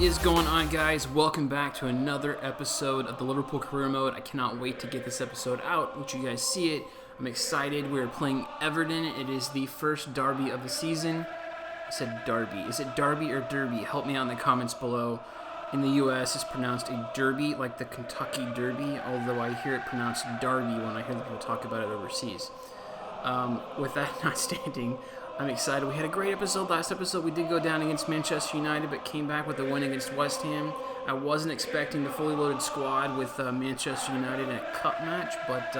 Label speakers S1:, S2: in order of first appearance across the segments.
S1: What is going on, guys? Welcome back to another episode of the Liverpool Career Mode. I cannot wait to get this episode out, let you guys see it. I'm excited. We're playing Everton. It is the first derby of the season. I said derby. Is it derby or derby? Help me out in the comments below. In the U.S., it's pronounced a derby, like the Kentucky Derby, although I hear it pronounced derby when I hear people talk about it overseas. With that notwithstanding, I'm excited. We had a great episode. Last episode, we did go down against Manchester United, but came back with a win against West Ham. I wasn't expecting the fully loaded squad with Manchester United in a cup match, but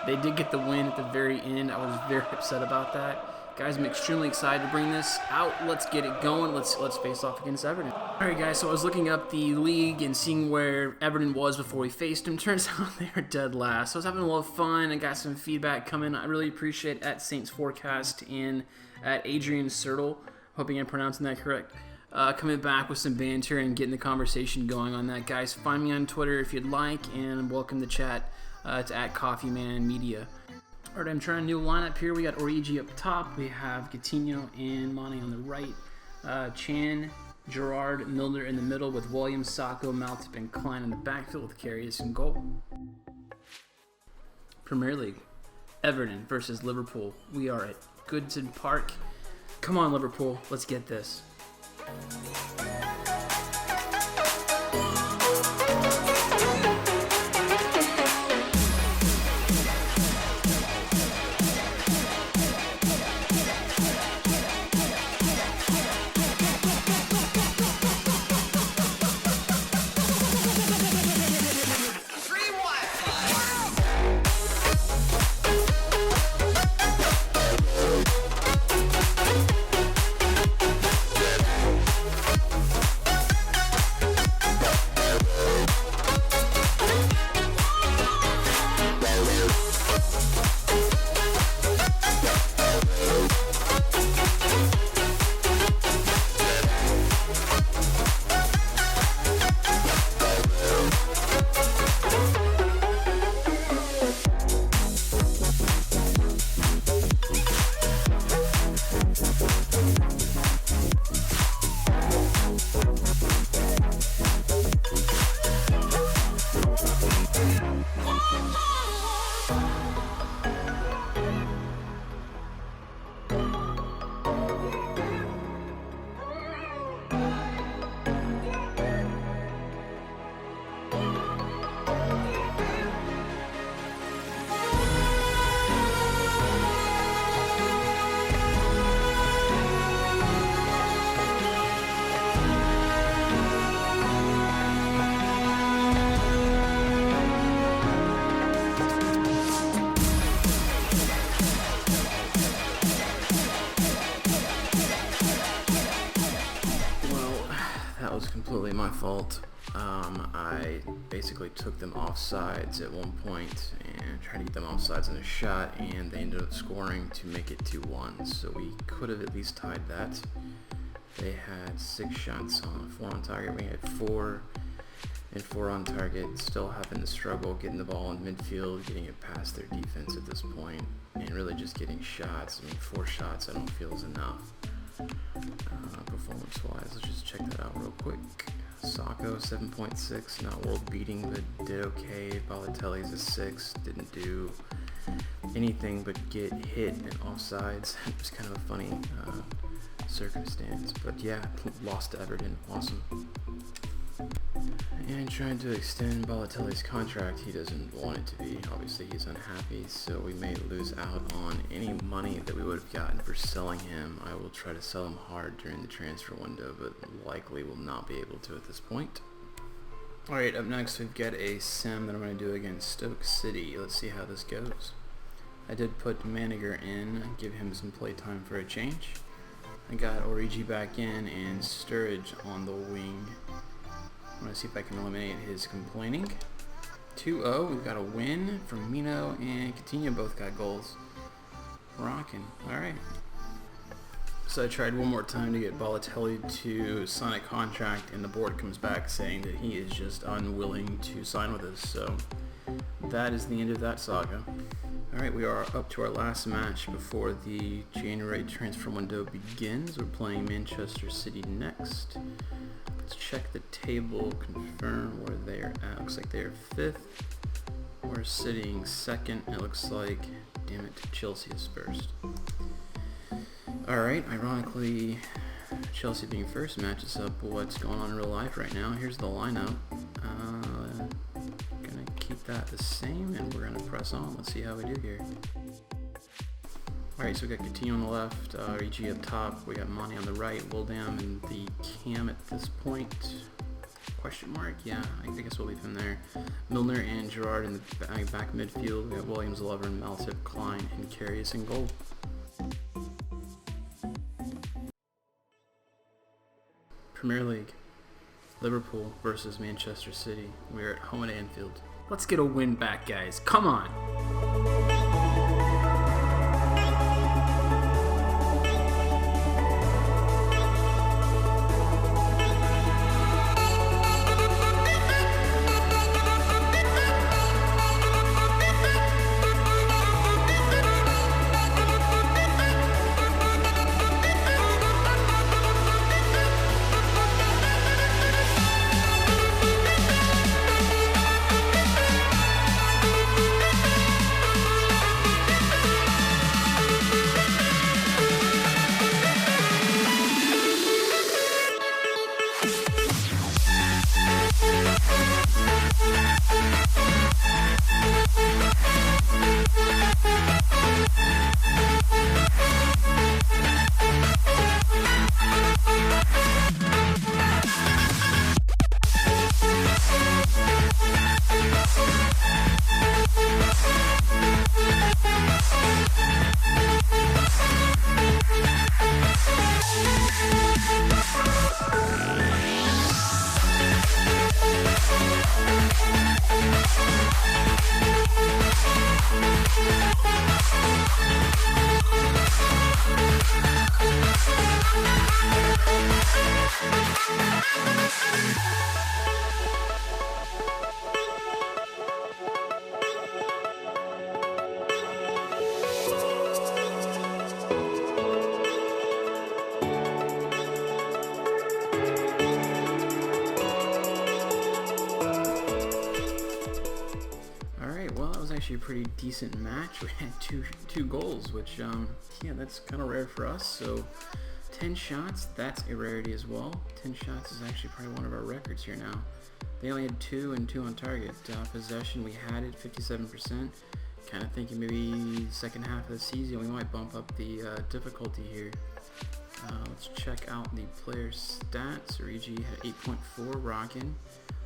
S1: they did get the win at the very end. I was very upset about that. Guys, I'm extremely excited to bring this out. Let's get it going. Let's face off against Everton. Alright, guys, so I was looking up the league and seeing where Everton was before we faced them. Turns out they were dead last. So I was having a lot of fun. I got some feedback coming. I really appreciate at Saints Forecast and at Adrian Sertle, hoping I'm pronouncing that correct, coming back with some banter and getting the conversation going on that. Guys, find me on Twitter if you'd like, and welcome to chat. It's at Coffeeman Media. Alright, I'm trying a new lineup here. We got Origi up top. We have Coutinho and Mane on the right. Chan, Gerrard, Milner in the middle with Williams, Sacco, Maltip, and Klein in the backfield with Karius and goal. Premier League. Everton versus Liverpool. We are at Goodson Park. Come on, Liverpool. Let's get this. Completely my fault. I basically took them offsides at one point and tried to get them offsides in a shot, and they ended up scoring to make it 2-1. So we could have at least tied that. They had 6 shots on 4 on target. We had 4 and 4 on target. Still having to struggle getting the ball in midfield, getting it past their defense at this point, and really just getting shots. I mean, 4 shots I don't feel is enough. Performance-wise, let's just check that out real quick. Sacco 7.6, not world beating, but did okay. Balotelli's a 6, didn't do anything but get hit and offsides. It was kind of a funny circumstance, but yeah, lost to Everton, awesome. And trying to extend Balotelli's contract, he doesn't want it to be. Obviously, he's unhappy, so we may lose out on any money that we would have gotten for selling him. I will try to sell him hard during the transfer window, but likely will not be able to at this point. Alright, up next we've got a sim that I'm going to do against Stoke City. Let's see how this goes. I did put Maniger in, give him some playtime for a change. I got Origi back in and Sturridge on the wing. I'm going to see if I can eliminate his complaining. 2-0, we've got a win from Mino and Coutinho, both got goals. Rocking, alright. So I tried one more time to get Balotelli to sign a contract, and the board comes back saying that he is just unwilling to sign with us, so that is the end of that saga. Alright, we are up to our last match before the January transfer window begins. We're playing Manchester City next. Let's check the table, confirm where they're at. Looks like they're 5th. We're sitting 2nd. It looks like, damn it, Chelsea is 1st. Alright, ironically, Chelsea being 1st matches up what's going on in real life right now. Here's the lineup. Gonna keep that the same, and we're gonna press on. Let's see how we do here. Alright, so we got Coutinho on the left, EG up top, we got Monty on the right, Wildam and the cam at this point. Question mark? Yeah, I guess we'll leave him there. Milner and Gerrard in the back midfield. We got Williams, Lovren, Matip, Klein, and Karius in goal. Premier League. Liverpool versus Manchester City. We're at home at Anfield. Let's get a win back, guys. Come on! Actually a pretty decent match. We had two goals, which yeah, that's kind of rare for us. So 10 shots, that's a rarity as well. 10 shots is actually probably one of our records here now. They only had 2 and 2 on target. Possession, we had it 57%. Kind of thinking maybe second half of the season we might bump up the difficulty here. Let's check out the player stats. Origi had 8.4, rocking.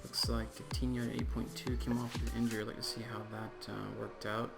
S1: Looks like Coutinho at 8.2 came off with an injury. I'd like to see how that worked out.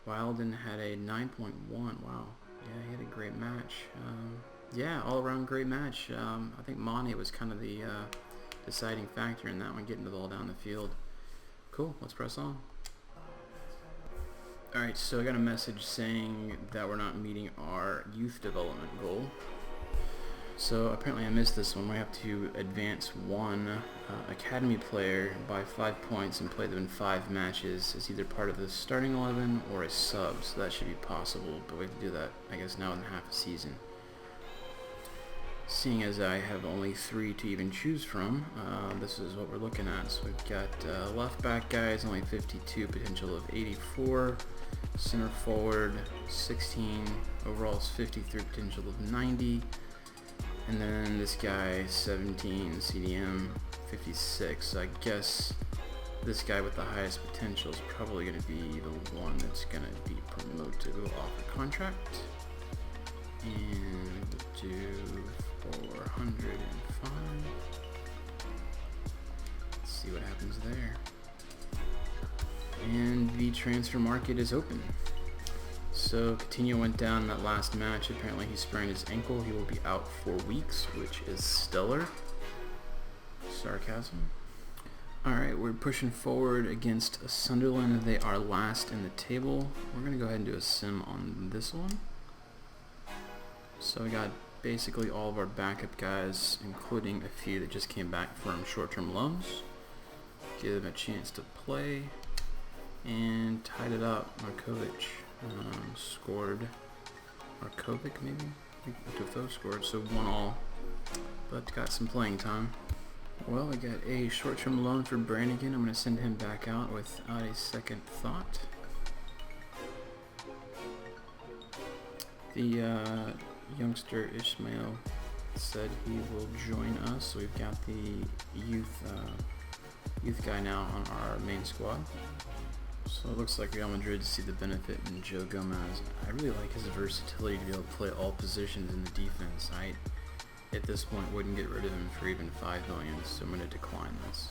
S1: Wilden had a 9.1. Wow. Yeah, he had a great match. Yeah, all around great match. I think Mane was kind of the deciding factor in that one, getting the ball down the field. Cool, let's press on. Alright, so I got a message saying that we're not meeting our youth development goal. So apparently I missed this one. We have to advance one academy player by 5 points and play them in 5 matches as either part of the starting 11 or a sub. So that should be possible, but we have to do that, I guess, now in half a season. Seeing as I have only 3 to even choose from, this is what we're looking at. So we've got left back guys, only 52, potential of 84. Center forward, 16. Overall is 53, potential of 90. And then this guy, 17, CDM, 56. So I guess this guy with the highest potential is probably going to be the one that's going to be promoted. We'll offer contract. And we'll do 405. Let's see what happens there. And the transfer market is open. So Coutinho went down in that last match. Apparently he sprained his ankle. He will be out for weeks, which is stellar. Sarcasm. Alright, we're pushing forward against Sunderland. They are last in the table. We're going to go ahead and do a sim on this one. So we got basically all of our backup guys, including a few that just came back from short-term loans. Give them a chance to play. And tied it up. Markovic scored. Markovic, maybe? Defoe scored, so 1-1, but got some playing time. Well, I got a short-term loan for Brannigan. I'm going to send him back out without a second thought. The youngster Ishmael said he will join us, so we've got the youth guy now on our main squad. So it looks like Real Madrid see the benefit in Joe Gomez. I really like his versatility to be able to play all positions in the defense. I, at this point, wouldn't get rid of him for even $5 million, so I'm going to decline this.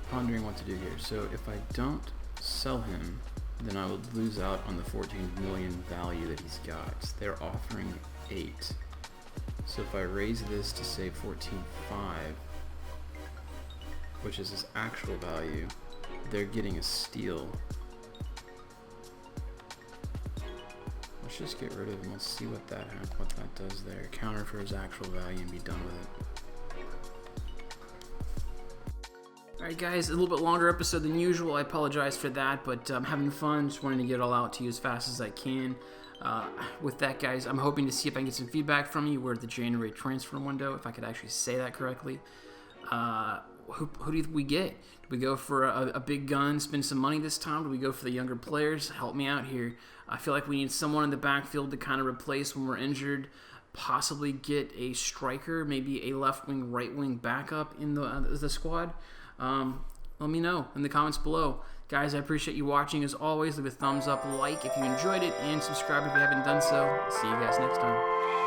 S1: Pondering what to do here. So if I don't sell him, then I would lose out on the 14 million value that he's got. They're offering 8. So if I raise this to say 14.5, which is his actual value, they're getting a steal. Let's just get rid of him. Let's see what that does there. Counter for his actual value and be done with it. Alright guys, a little bit longer episode than usual. I apologize for that, but I'm having fun. Just wanting to get it all out to you as fast as I can. With that, guys, I'm hoping to see if I can get some feedback from you. We're at the January transfer window, if I could actually say that correctly. Who do we get? Do we go for a big gun, spend some money this time? Do we go for the younger players? Help me out here. I feel like we need someone in the backfield to kind of replace when we're injured. Possibly get a striker, maybe a left wing, right wing backup in the squad. Let me know in the comments below. Guys, I appreciate you watching. As always, leave a thumbs up, like if you enjoyed it, and subscribe if you haven't done so. See you guys next time.